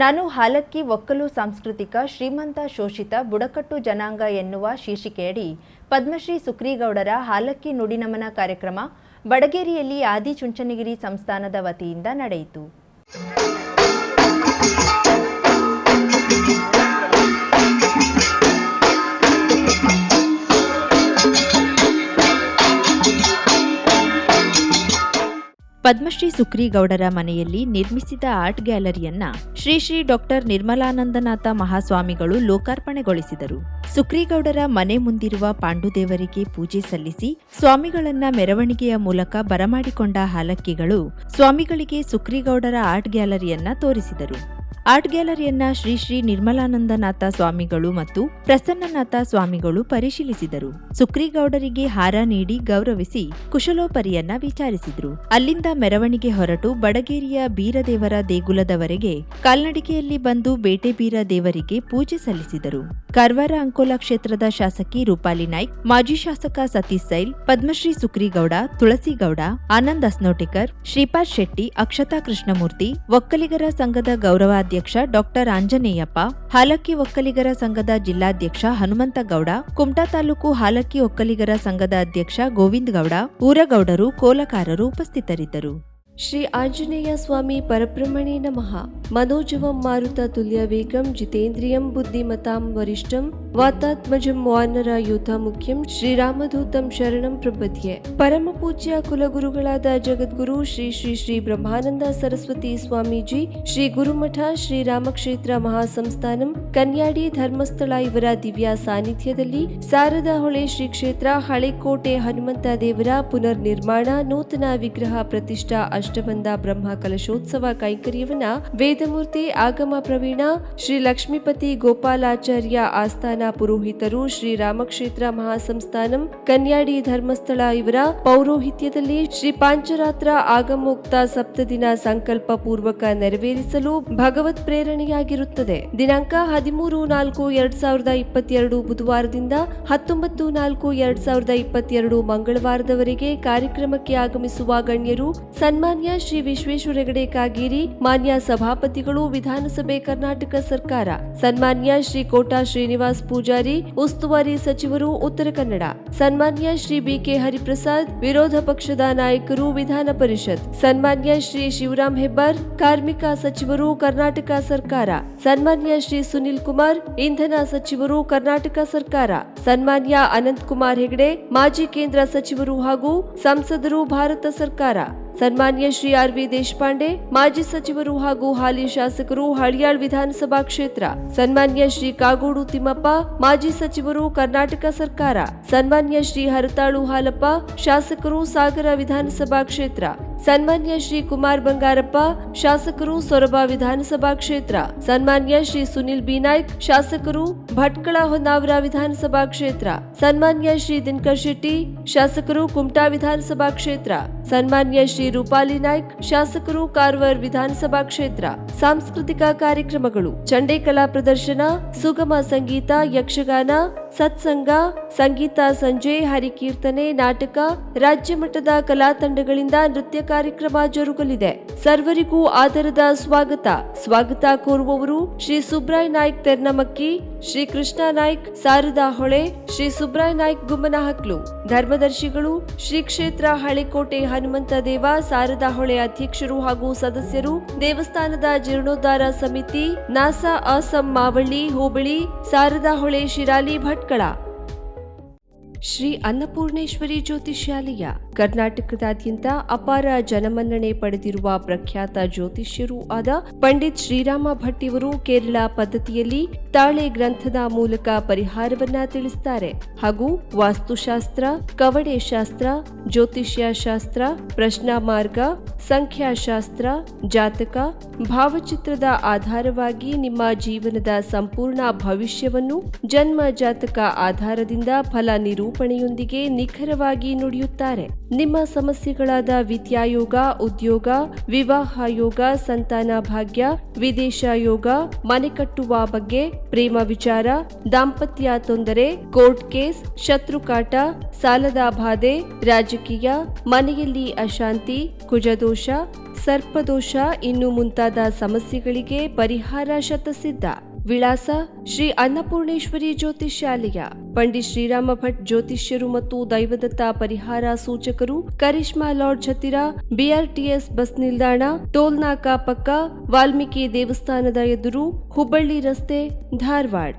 ನಾನು ಹಾಲಕ್ಕಿ ಒಕ್ಕಲು ಸಾಂಸ್ಕೃತಿಕ ಶ್ರೀಮಂತ ಶೋಷಿತ ಬುಡಕಟ್ಟು ಜನಾಂಗ ಎನ್ನುವ ಶೀರ್ಷಿಕೆಯಡಿ ಪದ್ಮಶ್ರೀ ಸುಕ್ರೀಗೌಡರ ಹಾಲಕ್ಕಿ ನುಡಿನಮನ ಕಾರ್ಯಕ್ರಮ ಬಡಗೇರಿಯಲ್ಲಿ ಆದಿಚುಂಚನಗಿರಿ ಸಂಸ್ಥಾನದ ವತಿಯಿಂದ ನಡೆಯಿತು. ಪದ್ಮಶ್ರೀ ಸುಕ್ರೀಗೌಡರ ಮನೆಯಲ್ಲಿ ನಿರ್ಮಿಸಿದ ಆರ್ಟ್ ಗ್ಯಾಲರಿಯನ್ನ ಶ್ರೀ ಡಾಕ್ಟರ್ ನಿರ್ಮಲಾನಂದನಾಥ ಮಹಾಸ್ವಾಮಿಗಳು ಲೋಕಾರ್ಪಣೆಗೊಳಿಸಿದರು. ಸುಕ್ರೀಗೌಡರ ಮನೆ ಮುಂದಿರುವ ಪಾಂಡುದೇವರಿಗೆ ಪೂಜೆ ಸಲ್ಲಿಸಿ ಸ್ವಾಮಿಗಳನ್ನ ಮೆರವಣಿಗೆಯ ಮೂಲಕ ಬರಮಾಡಿಕೊಂಡ ಹಾಲಕ್ಕಿಗಳು ಸ್ವಾಮಿಗಳಿಗೆ ಸುಕ್ರೀಗೌಡರ ಆರ್ಟ್ ಗ್ಯಾಲರಿಯನ್ನ ತೋರಿಸಿದರು. ಆರ್ಟ್ ಗ್ಯಾಲರಿಯನ್ನ ಶ್ರೀ ನಿರ್ಮಲಾನಂದನಾಥ ಸ್ವಾಮಿಗಳು ಮತ್ತು ಪ್ರಸನ್ನನಾಥ ಸ್ವಾಮಿಗಳು ಪರಿಶೀಲಿಸಿದರು. ಸುಕ್ರೀಗೌಡರಿಗೆ ಹಾರ ನೀಡಿ ಗೌರವಿಸಿ ಕುಶಲೋಪರಿಯನ್ನ ವಿಚಾರಿಸಿದ್ರು. ಅಲ್ಲಿಂದ ಮೆರವಣಿಗೆ ಹೊರಟು ಬಡಗೇರಿಯ ಬೀರದೇವರ ದೇಗುಲದವರೆಗೆ ಕಾಲ್ನಡಿಗೆಯಲ್ಲಿ ಬಂದು ಬೇಟೆ ಬೀರ ದೇವರಿಗೆ ಪೂಜೆ ಸಲ್ಲಿಸಿದರು. ಕಾರವಾರ ಅಂಕೋಲಾ ಕ್ಷೇತ್ರದ ಶಾಸಕಿ ರೂಪಾಲಿ ನಾಯ್ಕ್, ಮಾಜಿ ಶಾಸಕ ಸತೀಶ್ ಸೈಲ್, ಪದ್ಮಶ್ರೀ ಸುಕ್ರೀಗೌಡ, ತುಳಸಿಗೌಡ, ಆನಂದ್ ಅಸ್ನೋಟೆಕರ್, ಶ್ರೀಪಾದ್ ಶೆಟ್ಟಿ, ಅಕ್ಷತಾ ಕೃಷ್ಣಮೂರ್ತಿ, ಒಕ್ಕಲಿಗರ ಸಂಘದ ಗೌರವಾಧ್ಯಕ್ಷ ಡಾಕ್ಟರ್ ಆಂಜನೇಯಪ್ಪ, ಹಾಲಕ್ಕಿ ಒಕ್ಕಲಿಗರ ಸಂಘದ ಜಿಲ್ಲಾಧ್ಯಕ್ಷ ಹನುಮಂತಗೌಡ, ಕುಮಟಾ ತಾಲೂಕು ಹಾಲಕ್ಕಿ ಒಕ್ಕಲಿಗರ ಸಂಘದ ಅಧ್ಯಕ್ಷ ಗೋವಿಂದ ಗೌಡ, ಊರಗೌಡರು, ಕೋಲಕಾರರು ಉಪಸ್ಥಿತರಿದ್ದರು. ಶ್ರೀ ಆಂಜನೇಯ ಸ್ವಾಮಿ ಪರಬ್ರಹ್ಮಣೇ ನಮಃ. ಮನೋಜವಂ ಮಾರುತ ತುಲ್ಯ ವೇಗಂ ಜಿತೇಂದ್ರಿಯಂ ಬುದ್ಧಿಮತಾಂ ವರಿಷ್ಠಂ ವಾತಾತ್ಮಜಂ ವಾನರ ಯೋಧ ಮುಖ್ಯಂ ಶ್ರೀರಾಮದೂತಂ ಶರಣಂ ಪ್ರಪದ್ಯೆ. ಪರಮ ಪೂಜ್ಯ ಕುಲಗುರುಗಳಾದ ಜಗದ್ಗುರು ಶ್ರೀ ಬ್ರಹ್ಮಾನಂದ ಸರಸ್ವತಿ ಸ್ವಾಮೀಜಿ, ಶ್ರೀ ಗುರುಮಠ ಶ್ರೀ ರಾಮಕ್ಷೇತ್ರ ಮಹಾಸಂಸ್ಥಾನಂ ಕನ್ಯಾಡಿ ಧರ್ಮಸ್ಥಳ ಇವರ ದಿವ್ಯ ಸಾನ್ನಿಧ್ಯದಲ್ಲಿ ಶಾರದಾ ಹೊಳೆ ಶ್ರೀ ಕ್ಷೇತ್ರ ಹಳೆಕೋಟೆ ಹನುಮಂತ ದೇವರ ಪುನರ್ ನಿರ್ಮಾಣ ನೂತನ ವಿಗ್ರಹ ಪ್ರತಿಷ್ಠಾ ಅಷ್ಟಬಂಧ ಬ್ರಹ್ಮ ಕಲಶೋತ್ಸವ ಕೈಂಕರ್ಯವನ್ನ ವೇದಮೂರ್ತಿ ಆಗಮ ಪ್ರವೀಣ ಶ್ರೀ ಲಕ್ಷ್ಮೀಪತಿ ಗೋಪಾಲಾಚಾರ್ಯ ಆಸ್ಥಾನ ಪುರೋಹಿತರು ಶ್ರೀ ರಾಮಕ್ಷೇತ್ರ ಮಹಾಸಂಸ್ಥಾನಂ ಕನ್ಯಾಡಿ ಧರ್ಮಸ್ಥಳ ಇವರ ಪೌರೋಹಿತ್ಯದಲ್ಲಿ ಶ್ರೀ ಪಾಂಚರಾತ್ರ ಆಗಮೋಕ್ತ ಸಪ್ತದಿನ ಸಂಕಲ್ಪ ಪೂರ್ವಕ ನೆರವೇರಿಸಲು ಭಗವತ್ ಪ್ರೇರಣೆಯಾಗಿರುತ್ತದೆ. ದಿನಾಂಕ 13/4/2022 ಬುಧವಾರದಿಂದ 19/4/2022 ಮಂಗಳವಾರದವರೆಗೆ ಕಾರ್ಯಕ್ರಮಕ್ಕೆ ಆಗಮಿಸುವ ಗಣ್ಯರು ಸನ್ಮಾನ್ಯ ಶ್ರೀ ವಿಶ್ವೇಶ್ವರ ಹೆಗಡೆ ಕಾಗೇರಿ, ಮಾನ್ಯ ಸಭಾಪತಿಗಳು ವಿಧಾನಸಭೆ ಕರ್ನಾಟಕ ಸರ್ಕಾರ, ಸನ್ಮಾನ್ಯ ಶ್ರೀ ಕೋಟಾ ಶ್ರೀನಿವಾಸ್ ಪೂಜಾರಿ, ಉಸ್ತುವಾರಿ ಸಚಿವರು ಉತ್ತರ ಕನ್ನಡ, ಸನ್ಮಾನ್ಯ ಶ್ರೀ ಬಿಕೆ ಹರಿಪ್ರಸಾದ್, ವಿರೋಧ ಪಕ್ಷದ ನಾಯಕರು ವಿಧಾನ ಪರಿಷತ್, ಸನ್ಮಾನ್ಯ ಶ್ರೀ ಶಿವರಾಮ್ ಹೆಬ್ಬಾರ್, ಕಾರ್ಮಿಕ ಸಚಿವರು ಕರ್ನಾಟಕ ಸರ್ಕಾರ, ಸನ್ಮಾನ್ಯ ಶ್ರೀ ಸುನಿಲ್ ಕುಮಾರ್, ಇಂಧನ ಸಚಿವರು ಕರ್ನಾಟಕ ಸರ್ಕಾರ, ಸನ್ಮಾನ್ಯ ಅನಂತ್ ಕುಮಾರ್ ಹೆಗಡೆ, ಮಾಜಿ ಕೇಂದ್ರ ಸಚಿವರು ಹಾಗೂ ಸಂಸದರು ಭಾರತ ಸರ್ಕಾರ, ಸನ್ಮಾನ್ಯ ಶ್ರೀ ಆರ್.ವಿ. ದೇಶಪಾಂಡೆ, ಮಾಜಿ ಸಚಿವರು ಹಾಗೂ ಹಾಲಿ ಶಾಸಕರು ಹಳಿಯಾಳ್ ವಿಧಾನಸಭಾ ಕ್ಷೇತ್ರ, ಸನ್ಮಾನ್ಯ ಶ್ರೀ ಕಾಗೋಡು ತಿಮ್ಮಪ್ಪ, ಮಾಜಿ ಸಚಿವರು ಕರ್ನಾಟಕ ಸರ್ಕಾರ, ಸನ್ಮಾನ್ಯ ಶ್ರೀ ಹರತಾಳು ಹಾಲಪ್ಪ, ಶಾಸಕರು ಸಾಗರ ವಿಧಾನಸಭಾ ಕ್ಷೇತ್ರ, ಸನ್ಮಾನ್ಯ ಶ್ರೀ ಕುಮಾರ್ ಬಂಗಾರಪ್ಪ, ಶಾಸಕರು ಸೊರಬ ವಿಧಾನಸಭಾ ಕ್ಷೇತ್ರ, ಸನ್ಮಾನ್ಯ ಶ್ರೀ ಸುನಿಲ್ ಬಿ ನಾಯ್ಕ್, ಶಾಸಕರು ಭಟ್ಕಳ ಹೊನ್ನಾವರ ವಿಧಾನಸಭಾ ಕ್ಷೇತ್ರ, ಸನ್ಮಾನ್ಯ ಶ್ರೀ ದಿನಕರ್ ಶೆಟ್ಟಿ, ಶಾಸಕರು ಕುಮಟಾ ವಿಧಾನಸಭಾ ಕ್ಷೇತ್ರ, ಸನ್ಮಾನ್ಯ ಶ್ರೀ ರೂಪಾಲಿ ನಾಯ್ಕ್, ಶಾಸಕರು ಕಾರವಾರ ವಿಧಾನಸಭಾ ಕ್ಷೇತ್ರ. ಸಾಂಸ್ಕೃತಿಕ ಕಾರ್ಯಕ್ರಮಗಳು: ಚಂಡೆ ಕಲಾ ಪ್ರದರ್ಶನ, ಸುಗಮ ಸಂಗೀತ, ಯಕ್ಷಗಾನ, ಸತ್ಸಂಗ, ಸಂಗೀತ ಸಂಜೆ, ಹರಿಕೀರ್ತನೆ, ನಾಟಕ, ರಾಜ್ಯ ಮಟ್ಟದ ಕಲಾ ತಂಡಗಳಿಂದ ನೃತ್ಯ ಕಾರ್ಯಕ್ರಮ ಜರುಗಲಿದೆ. ಸರ್ವರಿಗೂ ಆದರದ ಸ್ವಾಗತ ಕೋರುವವರು ಶ್ರೀ ಸುಬ್ರಾಯ್ ನಾಯ್ಕ್ ತೆರ್ನಮಕ್ಕಿ, ಶ್ರೀ ಕೃಷ್ಣ ನಾಯ್ಕ್ ಶಾರದಾ ಹೊಳೆ, ಶ್ರೀ ಸುಬ್ರಾಯ್ ನಾಯ್ಕ್ ಗುಮ್ಮನಹಕ್ಲು. ಧರ್ಮದರ್ಶಿಗಳು ಶ್ರೀ ಕ್ಷೇತ್ರ ಹಳೆಕೋಟೆ ಹನುಮಂತ ದೇವ ಶಾರದಾ ಹೊಳೆ ಅಧ್ಯಕ್ಷರು ಹಾಗೂ ಸದಸ್ಯರು, ದೇವಸ್ಥಾನದ ಜೀರ್ಣೋದ್ಧಾರ ಸಮಿತಿ, ನಾಸಾ ಅಸಂ ಮಾವಳ್ಳಿ ಹೋಬಳಿ, ಶಾರದಾ ಹೊಳೆ ಶಿರಾಲಿ ಭಟ್ಕಳ. ಶ್ರೀ ಅನ್ನಪೂರ್ಣೇಶ್ವರಿ ಜ್ಯೋತಿಷ್ಯಾಲಯ ಕರ್ನಾಟಕದಾದ್ಯಂತ ಅಪಾರ ಜನಮನ್ನಣೆ ಪಡೆದಿರುವ ಪ್ರಖ್ಯಾತ ಜ್ಯೋತಿಷ್ಯರೂ ಆದ ಪಂಡಿತ್ ಶ್ರೀರಾಮ ಭಟ್ ಇವರು ಕೇರಳ ಪದ್ಧತಿಯಲ್ಲಿ ತಾಳೆ ಗ್ರಂಥದ ಮೂಲಕ ಪರಿಹಾರವನ್ನ ತಿಳಿಸುತ್ತಾರೆ ಹಾಗೂ ವಾಸ್ತುಶಾಸ್ತ್ರ, ಕವಡೆ ಶಾಸ್ತ್ರ, ಜ್ಯೋತಿಷ್ಯ ಶಾಸ್ತ್ರ, ಪ್ರಶ್ನಾ ಮಾರ್ಗ, ಸಂಖ್ಯಾಶಾಸ್ತ್ರ, ಜಾತಕ, ಭಾವಚಿತ್ರದ ಆಧಾರವಾಗಿ ನಿಮ್ಮ ಜೀವನದ ಸಂಪೂರ್ಣ ಭವಿಷ್ಯವನ್ನು ಜನ್ಮ ಜಾತಕ ಆಧಾರದಿಂದ ಫಲ ನಿರೂಪಣೆಯೊಂದಿಗೆ ನಿಖರವಾಗಿ ನುಡಿಯುತ್ತಾರೆ. ನಿಮ್ಮ ಸಮಸ್ಯೆಗಳಾದ ವಿದ್ಯಾಯೋಗ, ಉದ್ಯೋಗ, ವಿವಾಹ ಯೋಗ, ಸಂತಾನ ಭಾಗ್ಯ, ವಿದೇಶ ಯೋಗ, ಮನೆ ಕಟ್ಟುವ ಬಗ್ಗೆ, ಪ್ರೇಮ ವಿಚಾರ, ದಾಂಪತ್ಯ ತೊಂದರೆ, ಕೋರ್ಟ್ ಕೇಸ್, ಶತ್ರುಕಾಟ, ಸಾಲದ ಬಾಧೆ, ರಾಜಕೀಯ, ಮನೆಯಲ್ಲಿ ಅಶಾಂತಿ, ಕುಜದೋಷ, ಸರ್ಪದೋಷ ಇನ್ನು ಮುಂತಾದ ಸಮಸ್ಯೆಗಳಿಗೆ ಪರಿಹಾರ ಶತಸಿದ್ಧ. ವಿಳಾಸ ಶ್ರೀ ಅನ್ನಪೂರ್ಣೇಶ್ವರಿ ಜ್ಯೋತಿಷ್ಯಾಲಯ, ಪಂಡಿತ್ ಶ್ರೀರಾಮ ಭಟ್ ಜ್ಯೋತಿಷ್ಯರು ಮತ್ತು ದೈವದತ್ತ ಪರಿಹಾರ ಸೂಚಕರು, ಕರಿಷ್ಮಾ ಲಾಡ್ಜ್ ಹತ್ತಿರ, ಬಿಆರ್ಟಿಎಸ್ ಬಸ್ ನಿಲ್ದಾಣ, ಟೋಲ್ ನಾಕಾ ಪಕ್ಕ, ವಾಲ್ಮೀಕಿ ದೇವಸ್ಥಾನದ ಎದುರು, ಹುಬ್ಬಳ್ಳಿ ರಸ್ತೆ, ಧಾರವಾಡ.